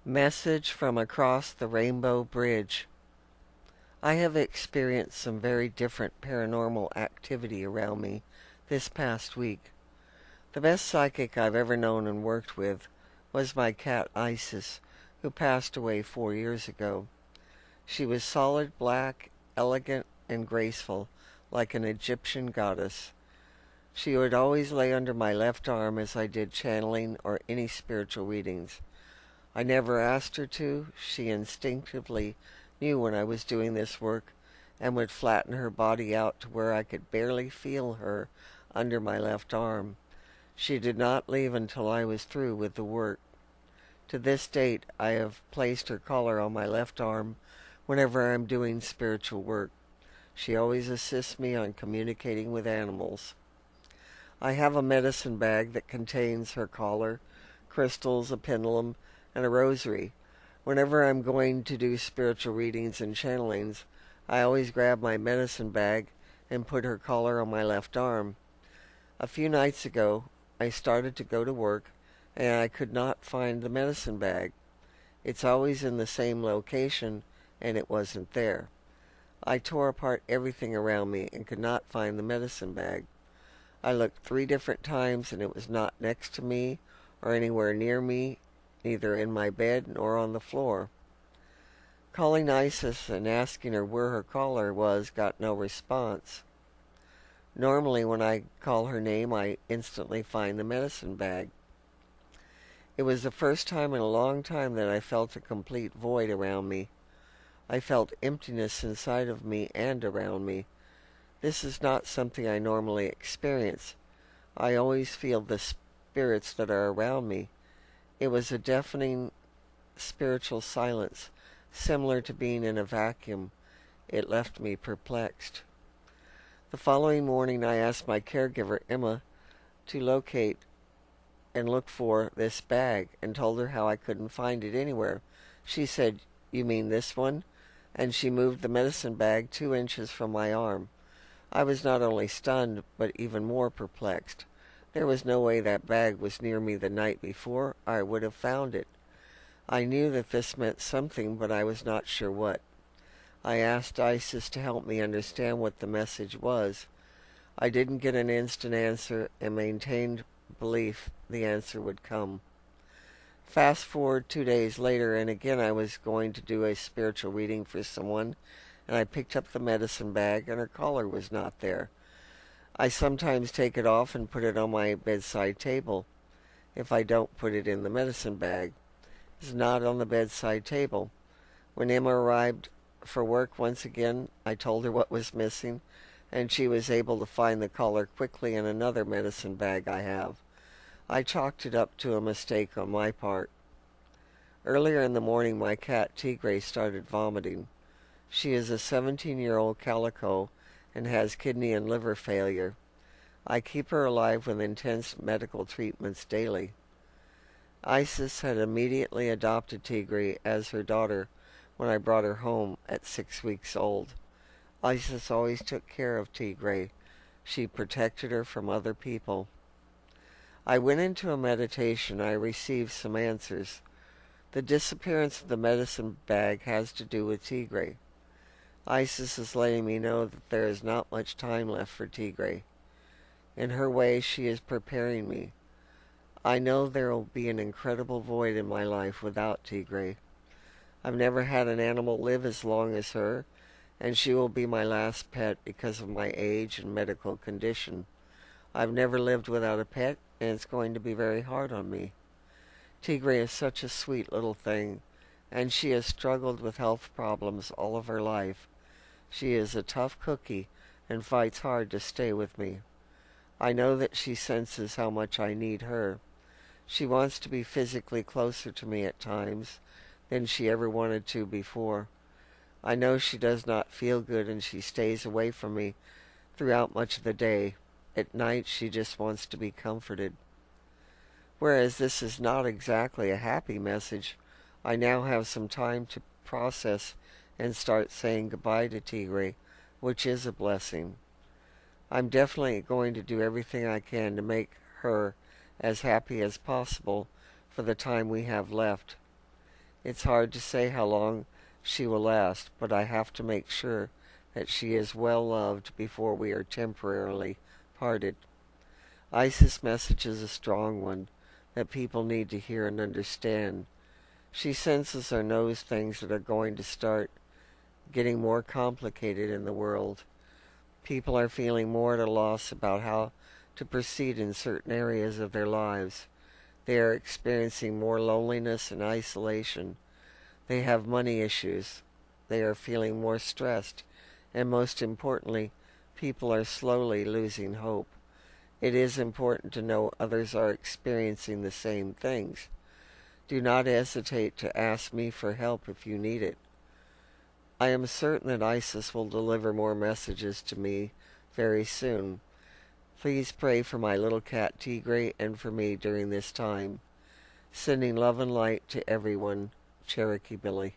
Message from across the Rainbow Bridge. I have experienced some very different paranormal activity around me this past week. The best psychic I've ever known and worked with was my cat Isis, who passed away 4 years ago. She was solid black, elegant, and graceful, like an Egyptian goddess. She would always lay under my left arm as I did channeling or any spiritual readings. I never asked her to. She instinctively knew when I was doing this work and would flatten her body out to where I could barely feel her under my left arm. She did not leave until I was through with the work. To this date, I have placed her collar on my left arm whenever I'm doing spiritual work. She always assists me on communicating with animals. I have a medicine bag that contains her collar, crystals, a pendulum, and a rosary. Whenever I'm going to do spiritual readings and channelings, I always grab my medicine bag and put her collar on my left arm. A few nights ago, I started to go to work, and I could not find the medicine bag. It's always in the same location, and it wasn't there. I tore apart everything around me and could not find the medicine bag. I looked 3 different times, and it was not next to me or anywhere near me, neither in my bed nor on the floor. Calling Isis and asking her where her collar was got no response. Normally when I call her name, I instantly find the medicine bag. It was the first time in a long time that I felt a complete void around me. I felt emptiness inside of me and around me. This is not something I normally experience. I always feel the spirits that are around me. It was a deafening spiritual silence, similar to being in a vacuum. It left me perplexed. The following morning I asked my caregiver, Emma, to locate and look for this bag and told her how I couldn't find it anywhere. She said, "You mean this one?" And she moved the medicine bag 2 inches from my arm. I was not only stunned, but even more perplexed. There was no way that bag was near me the night before. I would have found it. I knew that this meant something, but I was not sure what. I asked Isis to help me understand what the message was. I didn't get an instant answer and maintained belief the answer would come. Fast forward 2 days later, and again I was going to do a spiritual reading for someone, and I picked up the medicine bag, and her collar was not there. I sometimes take it off and put it on my bedside table. If I don't put it in the medicine bag, it's not on the bedside table. When Emma arrived for work once again, I told her what was missing, and she was able to find the collar quickly in another medicine bag I have. I chalked it up to a mistake on my part. Earlier in the morning, my cat Tigray started vomiting. She is a 17-year-old calico and has kidney and liver failure. I keep her alive with intense medical treatments daily. Isis had immediately adopted Tigray as her daughter when I brought her home at 6 weeks old. Isis always took care of Tigray. She protected her from other people. I went into a meditation. I received some answers. The disappearance of the medicine bag has to do with Tigray. Isis is letting me know that there is not much time left for Tigray. In her way, she is preparing me. I know there will be an incredible void in my life without Tigray. I've never had an animal live as long as her, and she will be my last pet because of my age and medical condition. I've never lived without a pet, and it's going to be very hard on me. Tigray is such a sweet little thing, and she has struggled with health problems all of her life. She is a tough cookie and fights hard to stay with me. I know that she senses how much I need her. She wants to be physically closer to me at times than she ever wanted to before. I know she does not feel good, and she stays away from me throughout much of the day. At night she just wants to be comforted. Whereas this is not exactly a happy message, I now have some time to process and start saying goodbye to Tigray, which is a blessing. I'm definitely going to do everything I can to make her as happy as possible for the time we have left. It's hard to say how long she will last, but I have to make sure that she is well loved before we are temporarily parted. Isis' message is a strong one that people need to hear and understand. She senses or knows things that are going to start getting more complicated in the world. People are feeling more at a loss about how to proceed in certain areas of their lives. They are experiencing more loneliness and isolation. They have money issues. They are feeling more stressed. And most importantly, people are slowly losing hope. It is important to know others are experiencing the same things. Do not hesitate to ask me for help if you need it. I am certain that Isis will deliver more messages to me very soon. Please pray for my little cat Tigre and for me during this time. Sending love and light to everyone. Cherokee Billie.